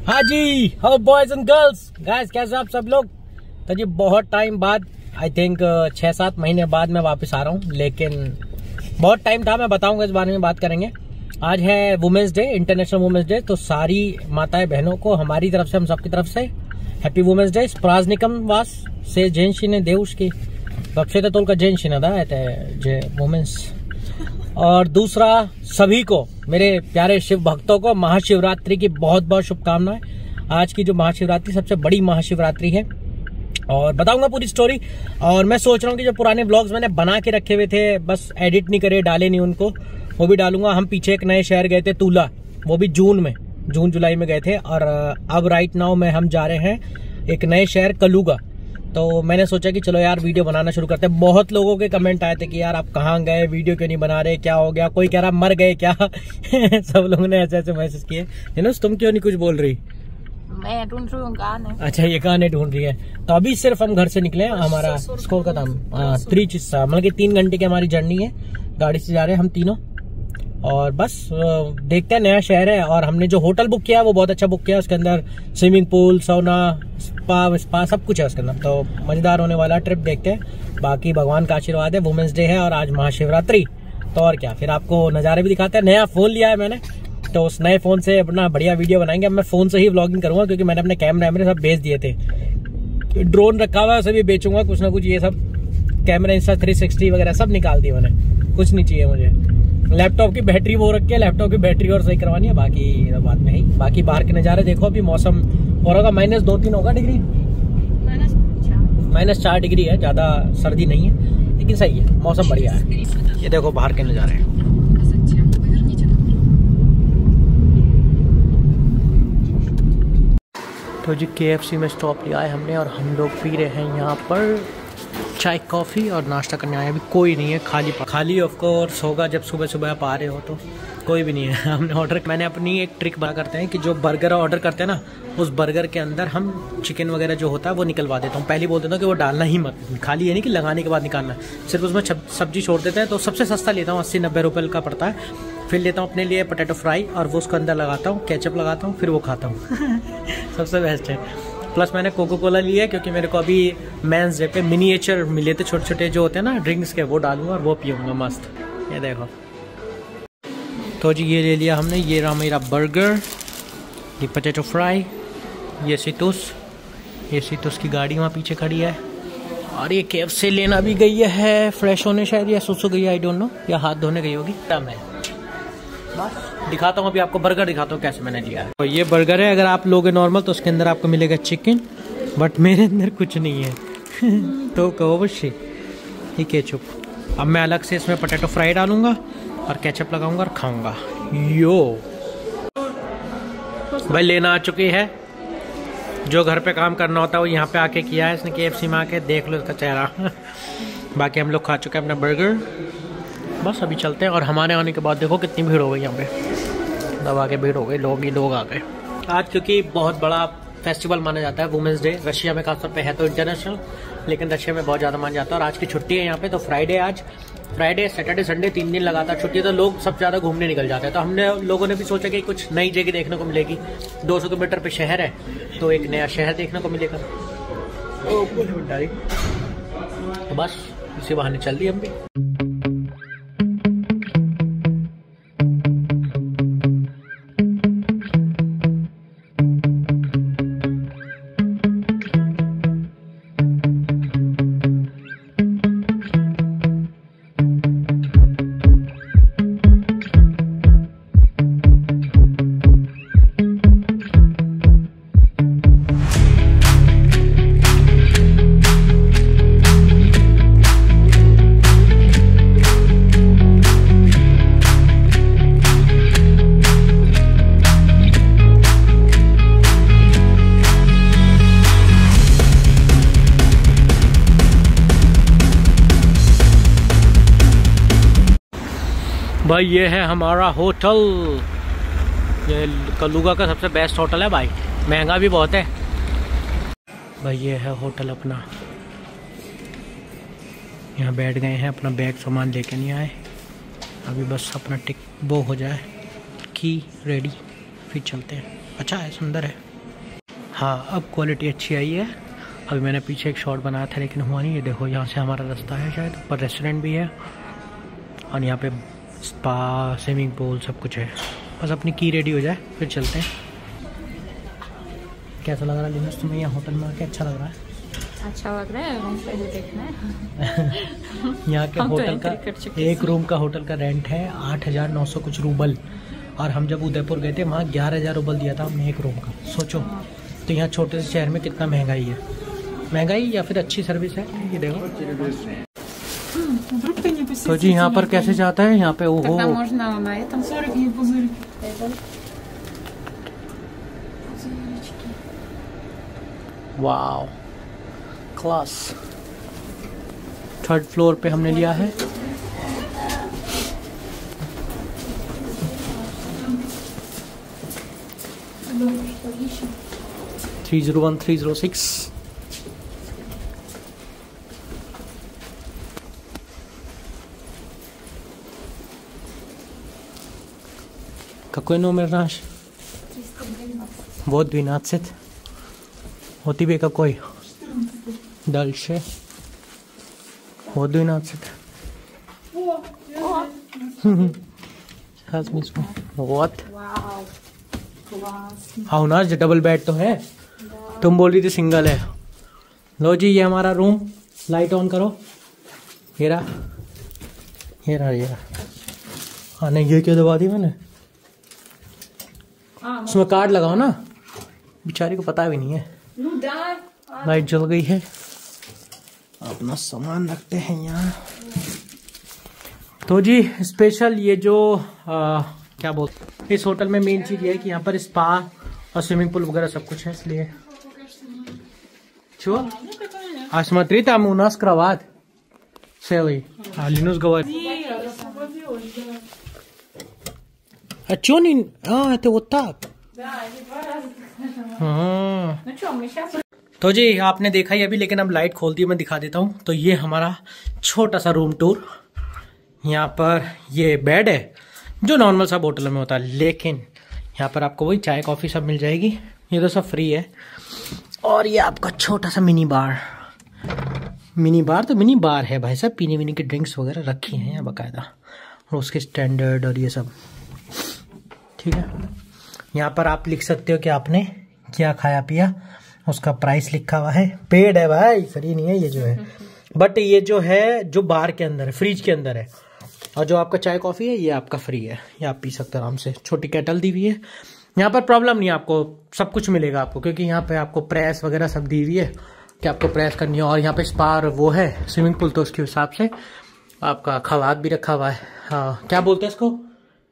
हाँ जी, how boys and girls, guys कैसे आप सब लोग। तो जी बहुत टाइम बाद, आई थिंक 6-7 महीने बाद मैं वापस आ रहा हूँ, लेकिन बहुत टाइम था, मैं बताऊंगा इस बारे में बात करेंगे। आज है women's day, international women's day, तो सारी माताएं बहनों को हमारी तरफ से, हम सबकी तरफ से हैप्पी वुमेन्स डे। प्राजनिकम वास से जैनशिने देवुष्की गपशे तोल का जैनशिना था जय वुमेन्स। और दूसरा, सभी को, मेरे प्यारे शिव भक्तों को महाशिवरात्रि की बहुत बहुत शुभकामनाएं। आज की जो महाशिवरात्रि सबसे बड़ी महाशिवरात्रि है और बताऊंगा पूरी स्टोरी। और मैं सोच रहा हूँ कि जो पुराने व्लॉग्स मैंने बना के रखे हुए थे, बस एडिट नहीं करे, डाले नहीं उनको, वो भी डालूंगा। हम पीछे एक नए शहर गए थे, तूला, वो भी जून जुलाई में गए थे। और अब राइट नाउ में हम जा रहे हैं एक नए शहर कलुगा। तो मैंने सोचा कि चलो यार वीडियो बनाना शुरू करते हैं। बहुत लोगों के कमेंट आए थे कि यार आप कहाँ गए, वीडियो क्यों नहीं बना रहे, क्या हो गया, कोई कह रहा मर गए क्या सब लोगों ने ऐसे ऐसे मैसेज किए। जिनोस तुम क्यों नहीं कुछ बोल रही? मैं ढूंढ रही हूँ गाने। अच्छा, ये गाने ढूंढ रही है। तो अभी सिर्फ हम घर से निकले, हमारा स्कूल का नाम त्रिचिस्सा, मतलब कि 3 घंटे की हमारी जर्नी है, गाड़ी से जा रहे हैं हम तीनों। और बस देखते हैं, नया शहर है। और हमने जो होटल बुक किया है वो बहुत अच्छा बुक किया है, उसके अंदर स्विमिंग पूल, सौना, स्पा सब कुछ है उसके अंदर। तो मजेदार होने वाला ट्रिप, देखते हैं। बाकी भगवान का आशीर्वाद है, वुमेन्स डे है और आज महाशिवरात्रि, तो और क्या। फिर आपको नज़ारे भी दिखाते हैं। नया फोन लिया है मैंने, तो उस नए फोन से अपना बढ़िया वीडियो बनाएंगे। अब मैं फोन से ही व्लॉगिंग करूंगा, क्योंकि मैंने अपने कैमरे सब बेच दिए थे। ड्रोन रखा हुआ है, उसे भी बेचूंगा कुछ ना कुछ। ये सब कैमरा इंस्टा 360 वगैरह सब निकाल दिए मैंने, कुछ नहीं चाहिए मुझे। लैपटॉप की बैटरी वो रखी है, लैपटॉप की बैटरी और सही करवानी है, बाकी बाद में ही। बाकी बाहर के नज़ारे देखो, अभी मौसम और होगा -2-3 होगा डिग्री, -4 डिग्री है, ज़्यादा सर्दी नहीं है, लेकिन सही है, मौसम बढ़िया है। ये देखो बाहर के नज़ारे। तो जी KFC में स्टॉप लिया है हमने और हम लोग पी रहे हैं यहाँ पर चाय कॉफ़ी और नाश्ता करने आए। अभी कोई नहीं है, खाली ऑफ कोर्स होगा जब सुबह सुबह आप आ रहे हो, तो कोई भी नहीं है। हमने ऑर्डर, मैंने अपनी एक ट्रिक बना करते हैं कि जो बर्गर ऑर्डर करते हैं ना, उस बर्गर के अंदर हम चिकन वगैरह जो होता है वो निकलवा देता हूँ। पहले बोल देता हूँ कि वो डालना ही मत, खाली ये नहीं कि लगाने के बाद निकालना, सिर्फ उसमें सब्जी छोड़ देते हैं। तो सबसे सस्ता लेता हूँ, 80-90 रुपये का पड़ता है। फिर लेता हूँ अपने लिए पोटैटो फ्राई और वो उसके अंदर लगाता हूँ, केचप लगाता हूँ, फिर वो खाता हूँ सबसे बेस्ट है। प्लस मैंने कोको कोला लिया है, क्योंकि मेरे को अभी मेंस डे पे मिनिएचर मिले थे, छोटे छोटे जो होते हैं ना ड्रिंक्स के, वो डालूंगा और वो पीऊँगा मस्त। ये देखो, तो जी ये ले लिया हमने। ये रहा मेरा बर्गर, ये पोटैटो फ्राई, ये सीतुस की गाड़ी वहाँ पीछे खड़ी है। और ये KFC लेना भी गई है, फ्रेश होने शायद, या सुसु गई है, आई डोंट नो, या हाथ धोने गई होगी। टम है, बस दिखाता हूँ अभी आपको, बर्गर दिखाता हूँ कैसे मैंने लिया है। तो ये बर्गर है, अगर आप लोगे नॉर्मल तो उसके अंदर आपको मिलेगा चिकन, बट मेरे अंदर कुछ नहीं है तो कहो बशी ये केचप। अब मैं अलग से इसमें पोटैटो फ्राई डालूंगा और केचप लगाऊंगा और खाऊंगा। यो भाई लेना आ चुकी है, जो घर पे काम करना होता है वो यहाँ पे आके किया है इसने, KFC में आके, देख लो इसका चेहरा बाकी हम लोग खा चुके हैं अपना बर्गर, बस अभी चलते हैं। और हमारे आने के बाद देखो कितनी भीड़ हो गई यहाँ पे, दबा के भीड़ हो गई, लोग आ गए आज, क्योंकि बहुत बड़ा फेस्टिवल माना जाता है वुमेन्स डे। रशिया में खासतौर पे है तो इंटरनेशनल, लेकिन रशिया में बहुत ज़्यादा माना जाता है। और आज की छुट्टी है यहाँ पे, तो फ्राइडे, आज फ्राइडे, सैटरडे, संडे 3 दिन लगातार छुट्टी है, तो लोग सब ज़्यादा घूमने निकल जाते हैं। तो हमने लोगों ने भी सोचा कि कुछ नई जगह देखने को मिलेगी। 200 किलोमीटर पे शहर है, तो एक नया शहर देखने को मिलेगा। तो बस इसी बहाने चल दी हम भी। भाई ये है हमारा होटल, ये कलुगा का सबसे बेस्ट होटल है भाई, महंगा भी बहुत है भाई। ये है होटल अपना, यहाँ बैठ गए हैं, अपना बैग सामान लेके नहीं आए, अभी बस अपना टिक वो हो जाए, की रेडी, फिर चलते हैं। अच्छा है, सुंदर है। हाँ अब क्वालिटी अच्छी आई है। अभी मैंने पीछे एक शॉट बनाया था लेकिन हुआ नहीं। ये देखो यहाँ से हमारा रास्ता है, शायद ऊपर रेस्टोरेंट भी है और यहाँ पे स्पा, स्विमिंग पूल सब कुछ है। बस अपनी की रेडी हो जाए फिर चलते हैं। कैसा लग रहा है लिनस तुम्हें यहाँ होटल में आके? अच्छा लग रहा है? अच्छा लग रहा है। रूम पे देखना है। यहाँ के होटल का एक रूम का होटल का रेंट है 8,900 कुछ रूबल, और हम जब उदयपुर गए थे वहाँ 11,000 रूबल दिया था हमने एक रूम का। सोचो तो यहाँ छोटे से शहर में कितना महंगाई है। महंगाई या फिर अच्छी सर्विस है। ये देखो तो जी यहाँ पर कैसे जाता है यहाँ पे? ओहो वाओ क्लास। 3rd फ्लोर पे हमने लिया है। $301, $306। Какой номер наш? 12. Вот тебе какой? Дальше. Вот 12. Сейчас мы смотрим. Вот. हाँ नाज डबल बेड तो है। तुम बोल रही थी सिंगल है। लो जी ये हमारा रूम। लाइट ऑन करो। ये रहा। हाँ नहीं ये क्यों दबा दी मैंने? उसमें कार्ड लगाओ ना, बेचारी को पता भी नहीं है। लाइट जल गई है। अपना सामान रखते हैं यहाँ। तो जी स्पेशल ये जो क्या बोलते, इस होटल में मेन चीज ये है कि यहाँ पर स्पा और स्विमिंग पूल वगैरह सब कुछ है। इसलिए чего? А смотри, там у нас кровать целый. А Линус говорит. А чё не... А, это вот так. Ну что, мы сейчас... तो जी आपने देखा ही अभी, लेकिन अब लाइट खोल दी, मैं दिखा देता हूँ। तो ये हमारा छोटा सा रूम टूर। यहाँ पर ये बेड है जो नॉर्मल सा होटल में होता है, लेकिन यहाँ पर आपको वही चाय कॉफ़ी सब मिल जाएगी। ये तो सब फ्री है। और ये आपका छोटा सा मिनी बार तो मिनी बार है भाई साहब। पीने वीने की ड्रिंक्स वगैरह रखी हैं यहाँ बाकायदा, और उसके स्टैंडर्ड और ये सब ठीक है। यहाँ पर आप लिख सकते हो कि आपने क्या खाया पिया, उसका प्राइस लिखा हुआ है। पेड है भाई, फ्री नहीं है ये जो है। बट ये जो है जो बार के अंदर है, फ्रिज के अंदर है, और जो आपका चाय कॉफ़ी है ये आपका फ्री है। ये आप पी सकते हो आराम से। छोटी केटल दी हुई है। यहाँ पर प्रॉब्लम नहीं है, आपको सब कुछ मिलेगा आपको, क्योंकि यहाँ पे आपको प्रेस वगैरह सब दी हुई है कि आपको प्रेस करनी है। और यहाँ पे स्पा वो है स्विमिंग पूल, तो उसके हिसाब से आपका खलात भी रखा हुआ है। हाँ क्या बोलते हैं इसको,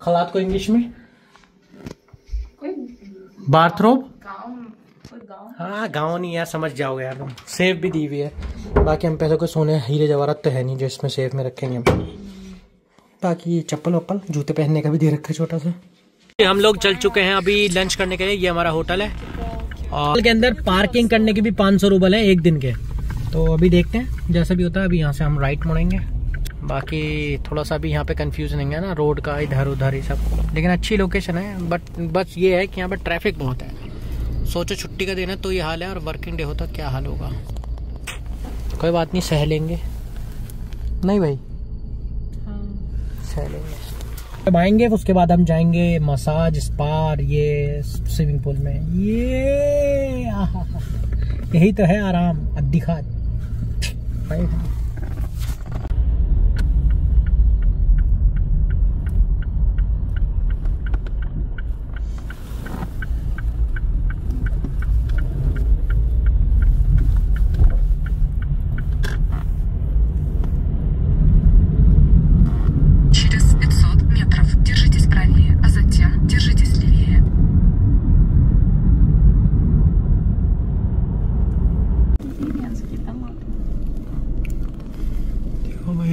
खलात को इंग्लिश में? बाथरूम। हाँ गाँव नहीं है, समझ जाओगे यार तुम। सेफ भी दी हुई है। बाकी हम पैसों को सोने हीरे जवाहरात तो है नहीं जो इसमें सेफ में रखेंगे हम। बाकी चप्पल वप्पल जूते पहनने का भी दे रखा है छोटा सा। हम लोग चल चुके हैं अभी लंच करने के लिए। ये हमारा होटल है, और के अंदर पार्किंग करने के भी 500 रूबल है एक दिन के। तो अभी देखते हैं जैसा भी होता है। अभी यहाँ से हम राइट मुड़ेंगे। बाकी थोड़ा सा भी यहाँ पे कंफ्यूजन है ना रोड का, इधर उधर ही सब, लेकिन अच्छी लोकेशन है। बट बस ये है कि यहाँ पर ट्रैफिक बहुत है। सोचो छुट्टी का दिन है तो ये हाल है, और वर्किंग डे होता क्या हाल होगा। कोई बात नहीं, सह लेंगे। नहीं भाई सह लेंगे। अब आएंगे उसके बाद हम जाएंगे मसाज स्पा, ये स्विमिंग पूल में। ये यही तो है आराम अद्दिखा।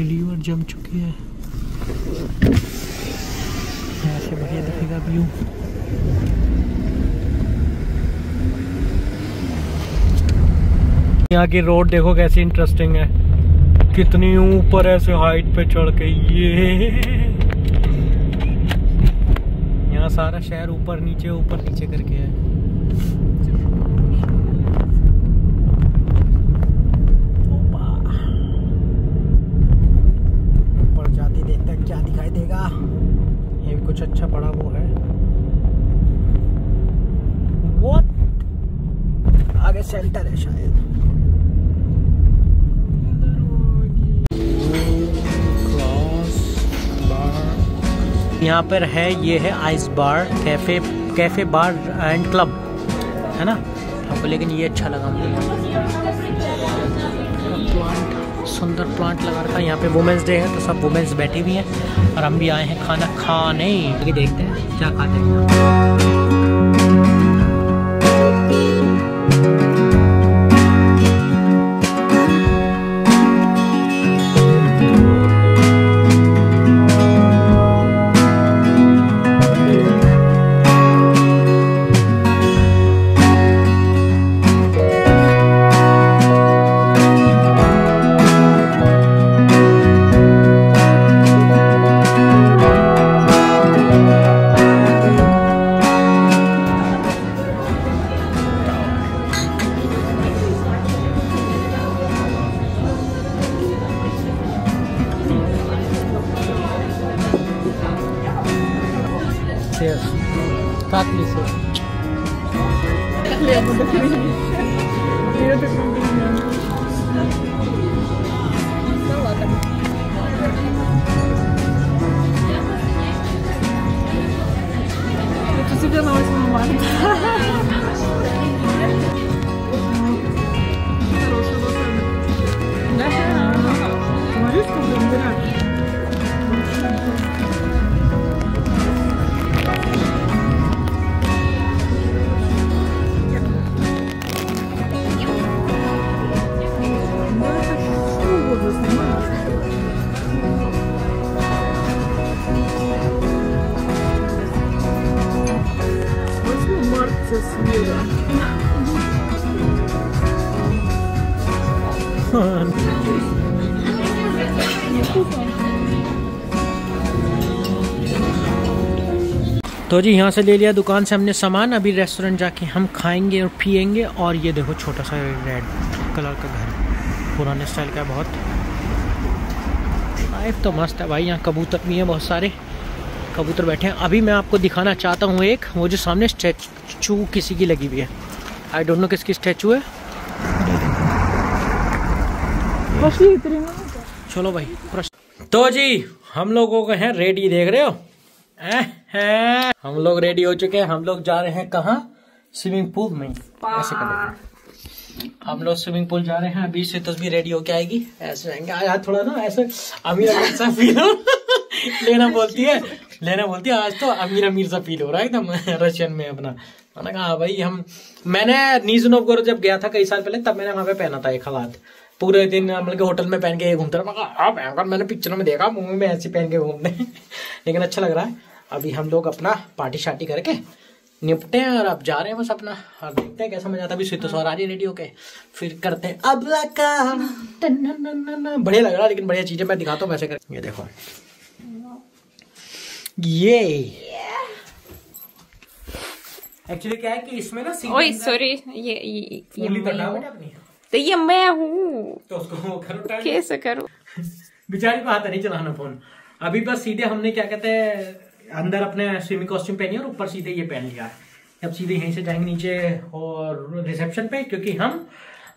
लीवर जम चुकी है। यहाँ से बढ़िया दिखेगा व्यू। यहाँ की रोड देखो कैसी इंटरेस्टिंग है, कितनी ऊपर ऐसे हाइट पे चढ़ के। ये यहाँ सारा शहर ऊपर नीचे करके है। अच्छा बड़ा वो है। What? आगे सेंटर है शायद। यहाँ पर है, ये है ice bar cafe bar and club है ना हमको, लेकिन ये अच्छा लगा मुझे। प्लांट, सुंदर प्लांट लगा रखा है। यहाँ पे वुमेंस डे है तो सब वुमेंस बैठी हुई हैं और हम भी आए हैं खाना खाने। देखते हैं क्या खाते हैं। Тебе на 8 марта. Хорошая лошадь. Да? Смотри, сколько он горячий. तो जी यहाँ से ले लिया दुकान से हमने सामान। अभी रेस्टोरेंट जाके हम खाएंगे और पिएंगे। और ये देखो छोटा सा रेड कलर का घर, पुराने स्टाइल का बहुत। लाइफ तो मस्त है भाई। यहाँ कबूतर भी हैं, बहुत सारे कबूतर बैठे हैं। अभी मैं आपको दिखाना चाहता हूँ एक, वो जो सामने स्टैचू किसी की लगी हुई है। आई डोंट नो किसकी स्टैचू है। चलो भाई। तो जी हम लोगों को है रेडी, देख रहे हो हम लोग रेडी हो चुके हैं। हम लोग जा रहे हैं कहाँ? स्विमिंग पूल में। ऐसे कर हम लोग स्विमिंग पूल जा रहे हैं। अभी से तस्वीर रेडी होके आएगी, ऐसे जाएंगे। आज थोड़ा ना ऐसे अमीर अमीर सा फील हो लेना बोलती है आज तो अमीर अमीर सा फील हो रहा है एकदम रशियन में अपना। मैंने कहा भाई मैंने निज़नोवगोरोड जब गया था कई साल पहले, तब मैंने वहां पे पहना था एक खलात। पूरे दिन मतलब होटल में पहन के घूमता रहा। मैंने पिक्चरों में देखा मुंह में ऐसे पहन के घूमते लेकिन अच्छा लग रहा है। अभी हम लोग अपना पार्टी शार्टी करके निपटे हैं और अब जा रहे हैं बस अपना, और देखते हैं कैसा मजा आता है। अभी स्वीट और आ रही रेडी होके फिर करते हैं अब का। बढ़िया लग रहा है, लेकिन बढ़िया चीजें मैं दिखाता हूँ वैसे कर। ये देखो ये एक्चुअली क्या है कि इसमें ना ओए सॉरी ये तो ये मैं हूँ तो उसको करो, कैसे करूँ? बेचारी को आता नहीं चलाना फोन। अभी बस सीधे हमने क्या कहते हैं अंदर अपने स्विमिंग कॉस्ट्यूम पहनी और ऊपर सीधे ये पहन लिया। अब सीधे यहीं से जाएंगे नीचे और रिसेप्शन पे, क्योंकि हम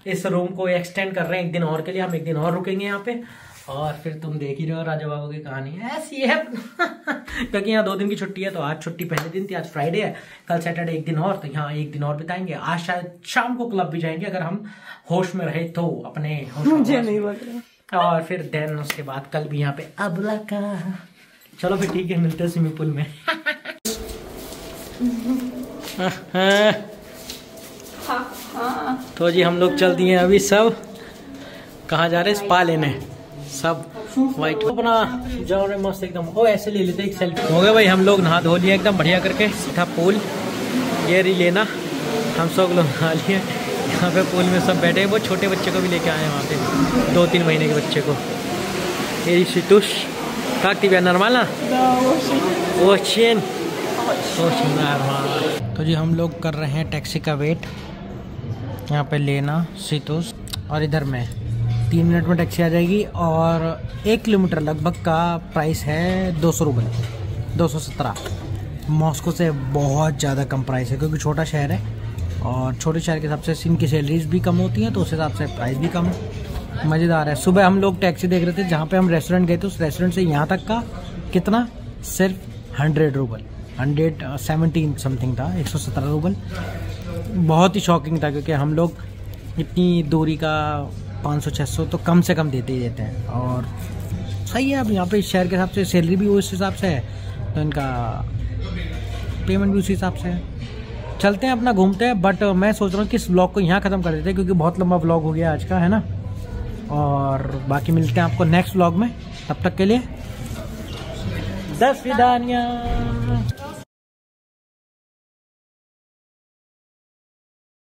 इस रूम को एक्सटेंड कर रहे हैं एक दिन और के लिए। हम एक दिन और रुकेंगे यहाँ पे और फिर तुम देख ही रहे हो राजा बाबू की कहानी ऐसी है क्योंकि यहाँ 2 दिन की छुट्टी है। तो आज छुट्टी पहले दिन थी, आज फ्राइडे है, कल सैटरडे एक दिन और, तो यहाँ एक दिन और बिताएंगे। आज शायद शाम को क्लब भी जाएंगे अगर हम होश में रहे तो, अपने होश मुझे नहीं लग रहा। और फिर देन उसके बाद कल भी यहाँ पे अबला का। चलो फिर ठीक है, मिलते हैं स्विमिंग पूल में। तो जी हम लोग चल दिए अभी सब। कहाँ जा रहे हैं? स्पा लेने सब वाइट अपना जा रहे मस्त एकदम। ओ ऐसे ले लेते एक सेल्फी। हो गया भाई, हम लोग नहा धो लिए एकदम बढ़िया करके। सीधा पूल ये री लेना, हम सब लोग नहा लिए। यहाँ पे पूल में सब बैठे हैं। वो छोटे बच्चे को भी लेके आए हैं वहाँ पे, 2-3 महीने के बच्चे को। ये शीतुष काकती भी नॉर्मल ना ओशन। तो जी हम लोग कर रहे हैं टैक्सी का वेट। यहाँ पे लेना शीतुष और इधर में 3 मिनट में टैक्सी आ जाएगी। और 1 किलोमीटर लगभग का प्राइस है 200 रुपये, 217। मॉस्को से बहुत ज़्यादा कम प्राइस है, क्योंकि छोटा शहर है और छोटे शहर के हिसाब से इनकी सैलरीज भी कम होती हैं, तो उस हिसाब से प्राइस भी कम है। मज़ेदार है। सुबह हम लोग टैक्सी देख रहे थे, जहाँ पे हम रेस्टोरेंट गए थे उस रेस्टोरेंट से यहाँ तक का कितना, सिर्फ 100 रूबल, 117 समथिंग था, 117 रूबल। बहुत ही शॉकिंग था, क्योंकि हम लोग इतनी दूरी का 500-600 तो कम से कम देते ही देते हैं। और सही है, अब यहाँ पे शहर के हिसाब से सैलरी भी उस हिसाब से है, तो इनका पेमेंट भी उस हिसाब से है। चलते हैं अपना, घूमते हैं। बट मैं सोच रहा हूँ कि इस व्लॉग को यहाँ ख़त्म कर देते हैं, क्योंकि बहुत लंबा व्लॉग हो गया आज का, है ना। और बाकी मिलते हैं आपको नेक्स्ट व्लॉग में, तब तक के लिए 10 विदानियाँ।